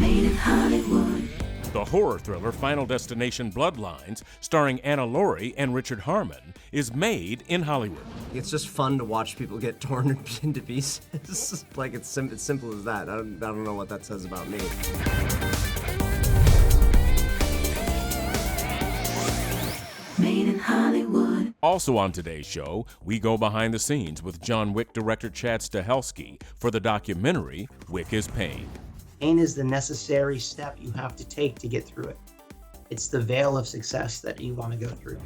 Made in Hollywood. The horror thriller Final Destination Bloodlines, starring Anna Laurie and Richard Harmon, is made in Hollywood. It's just fun to watch people get torn into pieces. Like, it's simple as that. I don't know what that says about me. Made in Hollywood. Also on today's show, we go behind the scenes with John Wick director Chad Stahelski for the documentary Wick is Pain. Pain is the necessary step you have to take to get through it. It's the veil of success that you want to go through.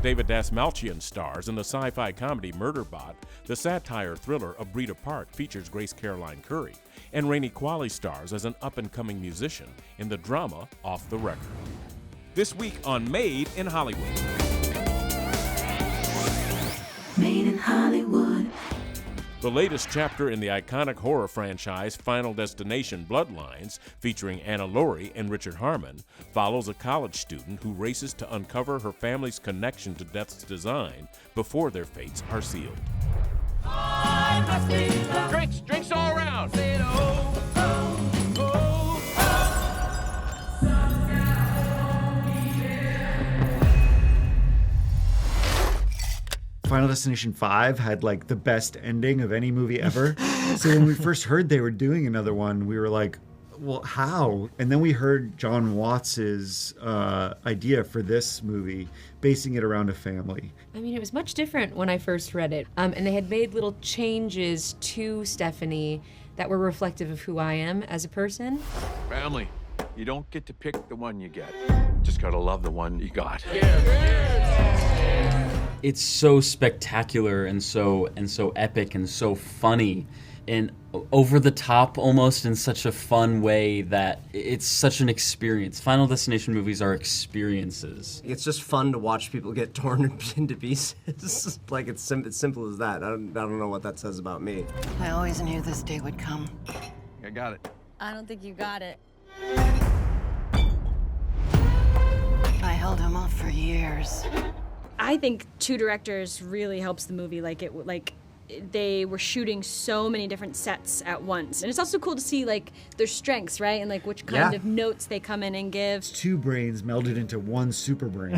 David Dastmalchian stars in the sci-fi comedy Murderbot. The satire thriller A Breed Apart features Grace Caroline Curry, and Rainey Qualley stars as an up-and-coming musician in the drama Off the Record. This week on Made in Hollywood. Made in Hollywood. The latest chapter in the iconic horror franchise Final Destination Bloodlines, featuring Anna Laurie and Richard Harmon, follows a college student who races to uncover her family's connection to death's design before their fates are sealed. Drinks all around. Final Destination 5 had like the best ending of any movie ever. So when we first heard they were doing another one, we were like, well, how? And then we heard John Watts's idea for this movie, basing it around a family. I mean, it was much different when I first read it. And they had made little changes to Stephanie that were reflective of who I am as a person. Family. You don't get to pick the one you get. Just gotta love the one you got. It's so spectacular and so epic and so funny and over the top almost in such a fun way that it's such an experience. Final Destination movies are experiences. It's just fun to watch people get torn into pieces. Like, it's simple as that. I don't know what that says about me. I always knew this day would come. I got it. I don't think you got it. I held him off for years. I think two directors really helps the movie. They were shooting so many different sets at once, and it's also cool to see like their strengths, right, and like which kind of notes they come in and give. Two brains melded into one super brain.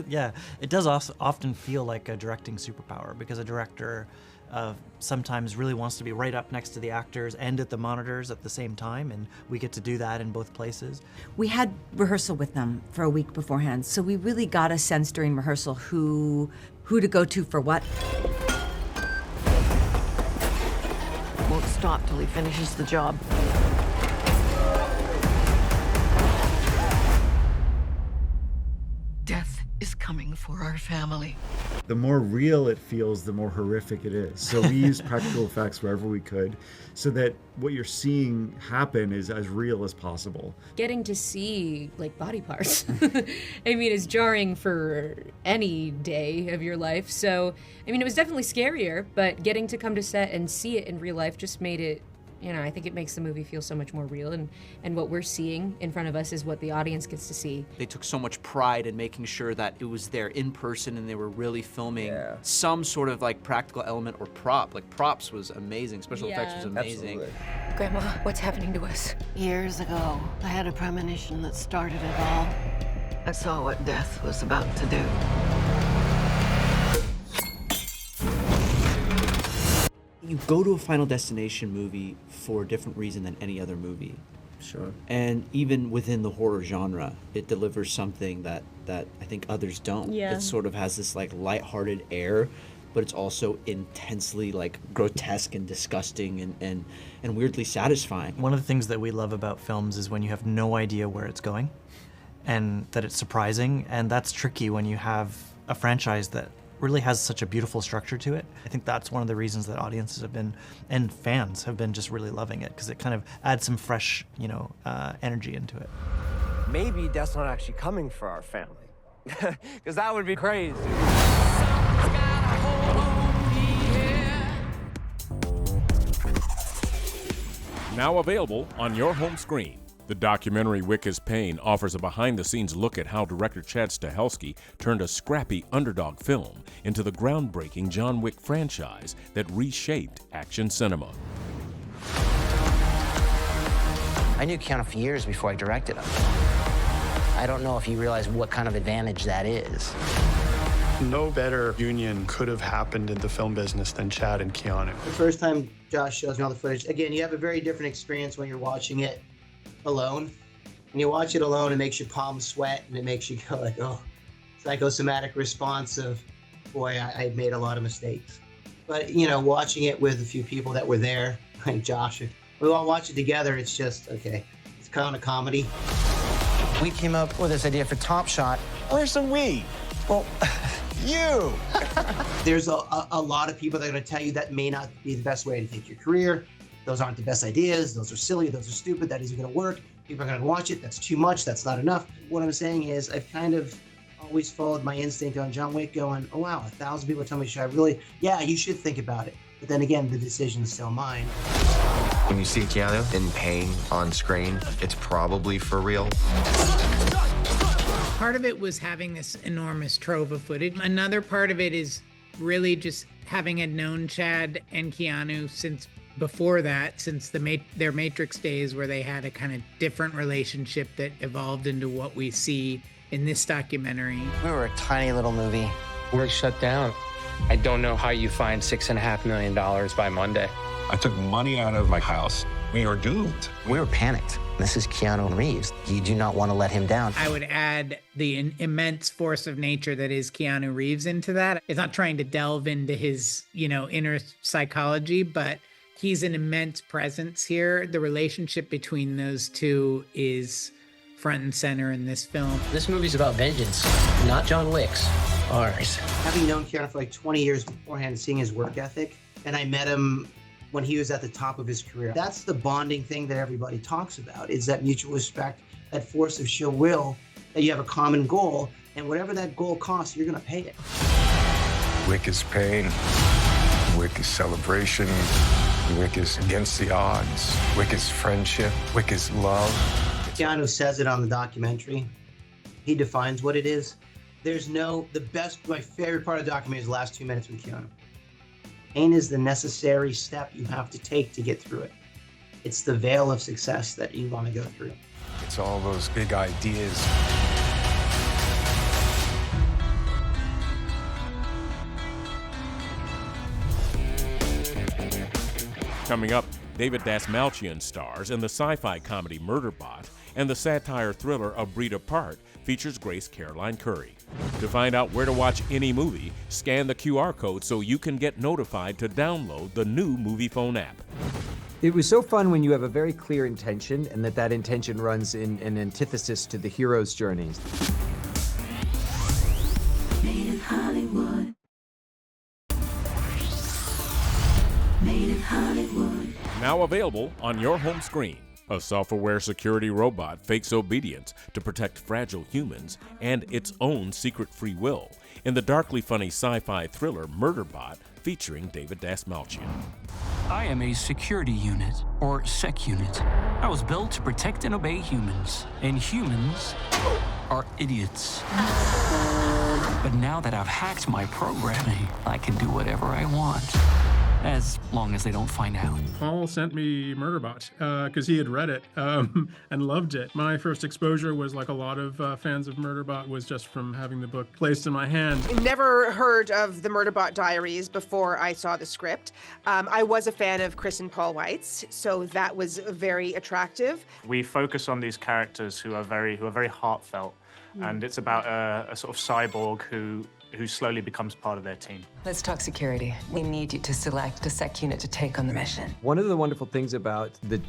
Yeah, it does often feel like a directing superpower because a director sometimes really wants to be right up next to the actors and at the monitors at the same time, and we get to do that in both places. We had rehearsal with them for a week beforehand, so we really got a sense during rehearsal who to go to for what. Won't stop till he finishes the job. Death is coming for our family. The more real it feels, the more horrific it is. So we used practical effects wherever we could so that what you're seeing happen is as real as possible. Getting to see like body parts, I mean, is jarring for any day of your life. So, I mean, it was definitely scarier, but getting to come to set and see it in real life just made it, you know, I think it makes the movie feel so much more real, and what we're seeing in front of us is what the audience gets to see. They took so much pride in making sure that it was there in person and they were really filming some sort of like practical element or prop. Like props was amazing, special effects was amazing. Absolutely. Grandma, what's happening to us? Years ago, I had a premonition that started it all. I saw what death was about to do. You go to a Final Destination movie for a different reason than any other movie. Sure. And even within the horror genre, it delivers something that I think others don't. Yeah. It sort of has this like lighthearted air, but it's also intensely like grotesque and disgusting and weirdly satisfying. One of the things that we love about films is when you have no idea where it's going and that it's surprising, and that's tricky when you have a franchise that really has such a beautiful structure to it. I think that's one of the reasons that audiences have been, and fans have been just really loving it, because it kind of adds some fresh, energy into it. Maybe death's not actually coming for our family. Because that would be crazy. Now available on your home screen. The documentary Wick is Pain offers a behind-the-scenes look at how director Chad Stahelski turned a scrappy underdog film into the groundbreaking John Wick franchise that reshaped action cinema. I knew Keanu for years before I directed him. I don't know if you realize what kind of advantage that is. No better union could have happened in the film business than Chad and Keanu. The first time Josh shows me all the footage, again, you have a very different experience when you're watching it alone. When you watch it alone, it makes your palms sweat and it makes you go like, oh, psychosomatic response of, boy, I made a lot of mistakes. But, you know, watching it with a few people that were there, like Josh, we all watch it together, it's just, okay, it's kind of comedy. We came up with this idea for Top Shot. Where's the we? Well, you. There's a lot of people that are going to tell you that may not be the best way to take your career. Those aren't the best ideas. Those are silly. Those are stupid. That isn't going to work. People are going to watch it. That's too much. That's not enough. What I'm saying is I've kind of always followed my instinct on John Wick going, oh, wow, 1,000 people tell me, should I really? Yeah, you should think about it. But then again, the decision is still mine. When you see Keanu in pain on screen, it's probably for real. Part of it was having this enormous trove of footage. Another part of it is really just having had known Chad and Keanu since before that, since their Matrix days where they had a kind of different relationship that evolved into what we see in this documentary. We were a tiny little movie. We're shut down. I don't know how you find $6.5 million by Monday. I took money out of my house. We were doomed. We were panicked. This is Keanu Reeves. You do not want to let him down. I would add the immense force of nature that is Keanu Reeves into that. It's not trying to delve into his, inner psychology, but he's an immense presence here. The relationship between those two is front and center in this film. This movie's about vengeance, not John Wick's. Ours. Having known Keanu for like 20 years beforehand, seeing his work ethic, and I met him when he was at the top of his career. That's the bonding thing that everybody talks about, is that mutual respect, that force of sheer will, that you have a common goal, and whatever that goal costs, you're gonna pay it. Wick is pain. Wick is celebration. Wick is against the odds. Wick is friendship. Wick is love. Keanu says it on the documentary. He defines what it is. My favorite part of the documentary is the last 2 minutes with Keanu. Pain is the necessary step you have to take to get through it. It's the veil of success that you want to go through. It's all those big ideas. Coming up, David Dastmalchian stars in the sci-fi comedy Murderbot, and the satire thriller A Breed Apart features Grace Caroline Curry. To find out where to watch any movie, scan the QR code so you can get notified to download the new MoviePhone app. It was so fun when you have a very clear intention and that intention runs in an antithesis to the hero's journey. Made in Hollywood. Made in Hollywood. Now available on your home screen. A self-aware security robot fakes obedience to protect fragile humans and its own secret free will in the darkly funny sci-fi thriller Murderbot featuring David Dastmalchian. I am a security unit, or sec unit. I was built to protect and obey humans, and humans are idiots. But now that I've hacked my programming, I can do whatever I want. As long as they don't find out. Paul sent me Murderbot because he had read it and loved it. My first exposure was, like a lot of fans of Murderbot, was just from having the book placed in my hand. Never heard of the Murderbot Diaries before I saw the script. I was a fan of Chris and Paul Weitz, so that was very attractive. We focus on these characters who are very heartfelt, and it's about a sort of cyborg who slowly becomes part of their team. Let's talk security. We need you to select a sec unit to take on the mission. One of the wonderful things about the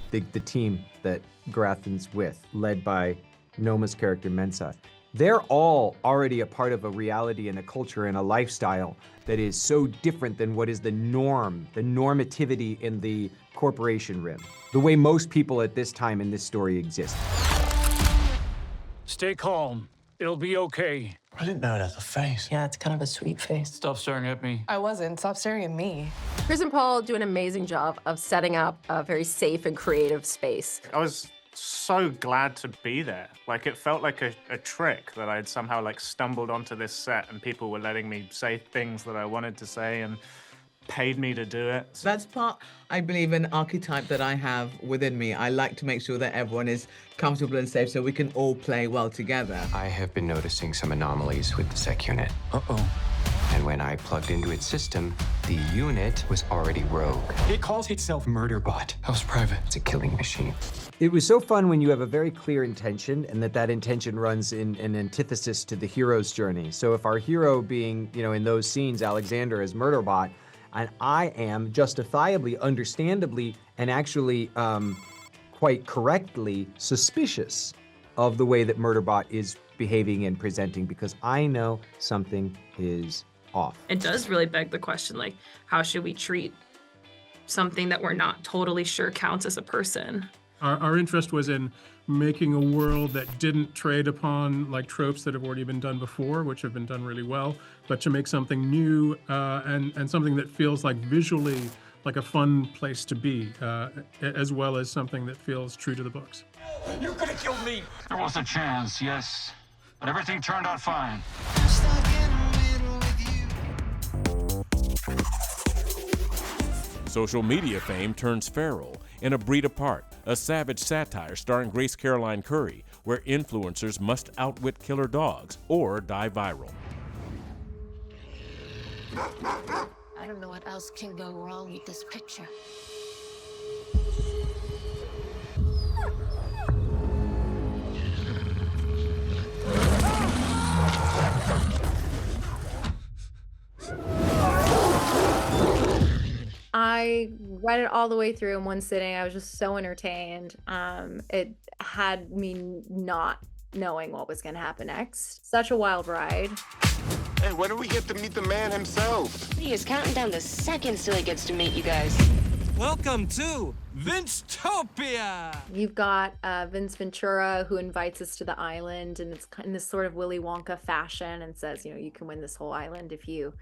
team that Grathan's with, led by Noma's character Mensa, they're all already a part of a reality and a culture and a lifestyle that is so different than what is the norm, the normativity in the corporation rim, the way most people at this time in this story exist. Stay calm. It'll be okay. I didn't know it has a face. Yeah, it's kind of a sweet face. Stop staring at me. I wasn't. Stop staring at me. Chris and Paul do an amazing job of setting up a very safe and creative space. I was so glad to be there. Like, it felt like a trick that I'd somehow stumbled onto this set and people were letting me say things that I wanted to say, and paid me to do it. That's part, I believe, an archetype that I have within me. I like to make sure that everyone is comfortable and safe so we can all play well together. I have been noticing some anomalies with the sec unit. Uh-oh. And when I plugged into its system, the unit was already rogue. It calls itself Murderbot. House private. It's a killing machine. It was so fun when you have a very clear intention and that intention runs in an antithesis to the hero's journey. So if our hero being, in those scenes, Alexander as Murderbot, and I am justifiably, understandably, and actually quite correctly suspicious of the way that Murderbot is behaving and presenting because I know something is off. It does really beg the question, like, how should we treat something that we're not totally sure counts as a person? Our interest was in making a world that didn't trade upon like tropes that have already been done before, which have been done really well, but to make something new and something that feels like visually like a fun place to be, as well as something that feels true to the books. You could have killed me. There was a chance, yes, but everything turned out fine. Social media fame turns feral in A Breed Apart, a savage satire starring Grace Caroline Curry, where influencers must outwit killer dogs or die viral. I don't know what else can go wrong with this picture. I read it all the way through in one sitting. I was just so entertained. It had me not knowing what was going to happen next. Such a wild ride. Hey, when do we get to meet the man himself? He is counting down the seconds till he gets to meet you guys. Welcome to Vincetopia! You've got Vince Ventura, who invites us to the island, and it's in this sort of Willy Wonka fashion and says, you can win this whole island if you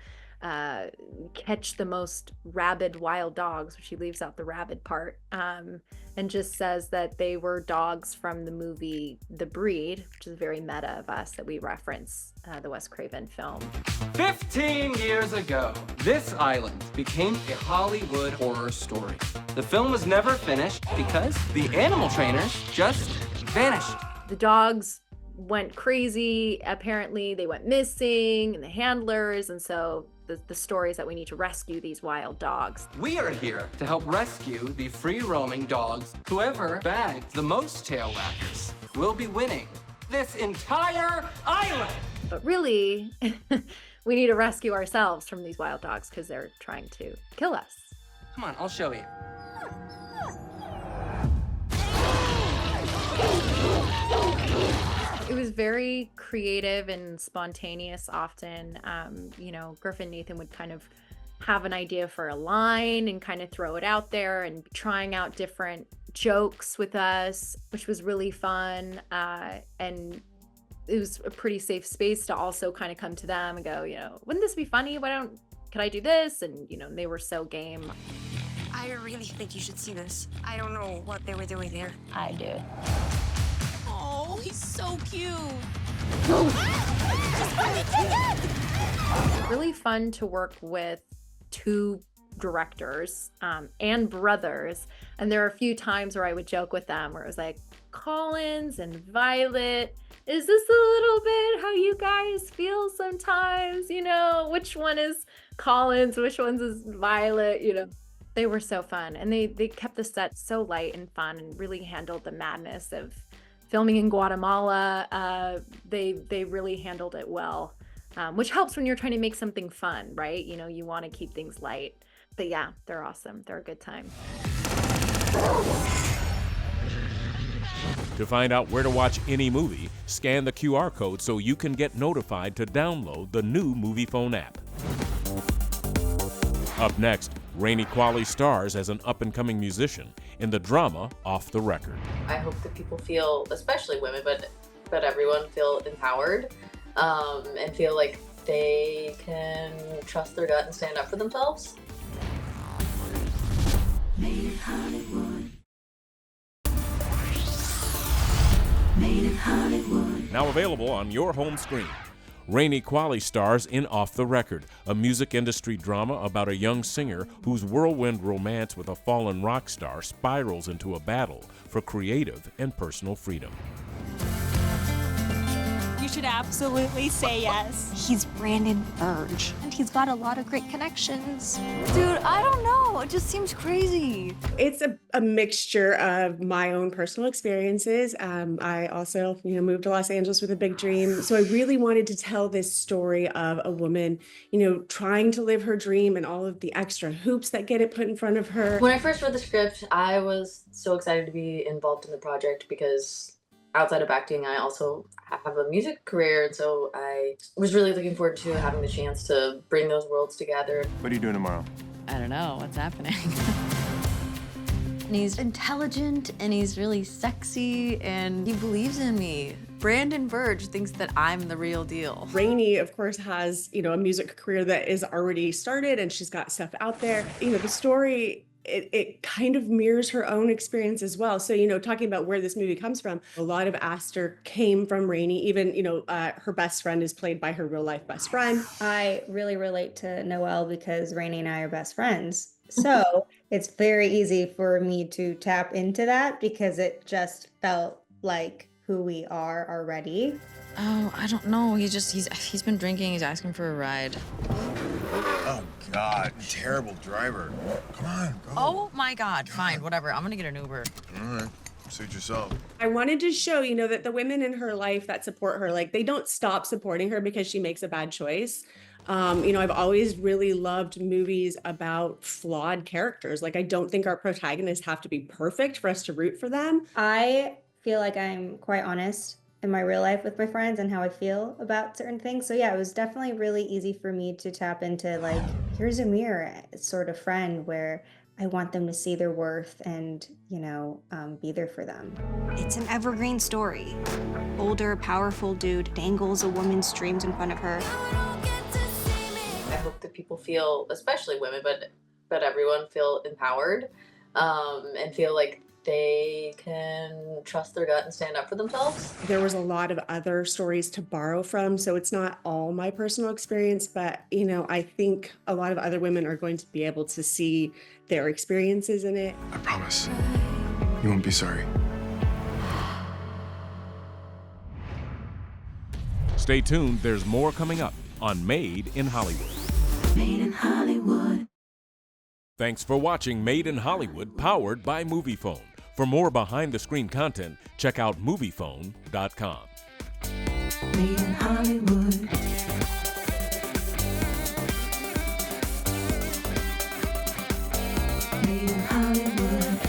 catch the most rabid wild dogs, which he leaves out the rabid part, and just says that they were dogs from the movie The Breed, which is very meta of us that we reference the Wes Craven film. 15 years ago, this island became a Hollywood horror story. The film was never finished because the animal trainers just vanished. The dogs went crazy. Apparently, they went missing, and the handlers, and so the story is that we need to rescue these wild dogs. We are here to help rescue the free-roaming dogs. Whoever bags the most tail waggers will be winning this entire island. But really, we need to rescue ourselves from these wild dogs because they're trying to kill us. Come on, I'll show you. It was very creative and spontaneous often. Griffin Nathan would kind of have an idea for a line and kind of throw it out there and trying out different jokes with us, which was really fun. And it was a pretty safe space to also kind of come to them and go, wouldn't this be funny? Could I do this? And, they were so game. I really think you should see this. I don't know what they were doing there. I do. Oh, he's so cute. Really fun to work with two directors and brothers. And there are a few times where I would joke with them where it was like, Collins and Violet, is this a little bit how you guys feel sometimes? Which one is Collins, which one's is Violet, They were so fun, and they kept the set so light and fun and really handled the madness of filming in Guatemala. They really handled it well, which helps when you're trying to make something fun, right? You want to keep things light. But yeah, they're awesome. They're a good time. To find out where to watch any movie, scan the QR code so you can get notified to download the new Movie Phone app. Up next, Rainey Qualley stars as an up-and-coming musician in the drama Off the Record. I hope that people feel, especially women, but everyone, feel empowered and feel like they can trust their gut and stand up for themselves. Made in Hollywood. Made in Hollywood. Now available on your home screen. Rainey Qualley stars in Off the Record, a music industry drama about a young singer whose whirlwind romance with a fallen rock star spirals into a battle for creative and personal freedom. You should absolutely say yes. He's Brandon Burge, and he's got a lot of great connections. Dude, I don't know. It just seems crazy. It's a mixture of my own personal experiences. I also, moved to Los Angeles with a big dream. So I really wanted to tell this story of a woman, trying to live her dream and all of the extra hoops that get it put in front of her. When I first read the script, I was so excited to be involved in the project because outside of acting, I also have a music career, and so I was really looking forward to having the chance to bring those worlds together. What are you doing tomorrow? I don't know. What's happening? And he's intelligent, and he's really sexy, and he believes in me. Brandon Burge thinks that I'm the real deal. Rainey, of course, has, a music career that is already started, and she's got stuff out there. The story, it kind of mirrors her own experience as well. So, talking about where this movie comes from, a lot of Aster came from Rainey. Even, her best friend is played by her real life best friend. I really relate to Noelle because Rainey and I are best friends. So it's very easy for me to tap into that because it just felt like who we are already. Oh, I don't know. He's been drinking. He's asking for a ride. Oh, God. Terrible driver. Come on, go. Oh, my God. Fine, whatever. I'm gonna get an Uber. All right. Suit yourself. I wanted to show, that the women in her life that support her, they don't stop supporting her because she makes a bad choice. I've always really loved movies about flawed characters. I don't think our protagonists have to be perfect for us to root for them. I feel like I'm quite honest in my real life with my friends and how I feel about certain things. So yeah, it was definitely really easy for me to tap into here's a mirror sort of friend where I want them to see their worth and, be there for them. It's an evergreen story. Older, powerful dude dangles a woman's dreams in front of her. I hope that people feel, especially women, but everyone, feel empowered and feel like they can trust their gut and stand up for themselves. There was a lot of other stories to borrow from, so it's not all my personal experience, but I think a lot of other women are going to be able to see their experiences in it. I promise. You won't be sorry. Stay tuned, there's more coming up on Made in Hollywood. Made in Hollywood. Thanks for watching Made in Hollywood, powered by MoviePhone. For more behind-the-screen content, check out MoviePhone.com. Made in Hollywood. Made in Hollywood.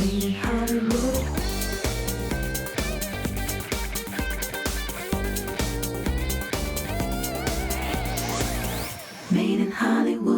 Made in Hollywood. Made in Hollywood.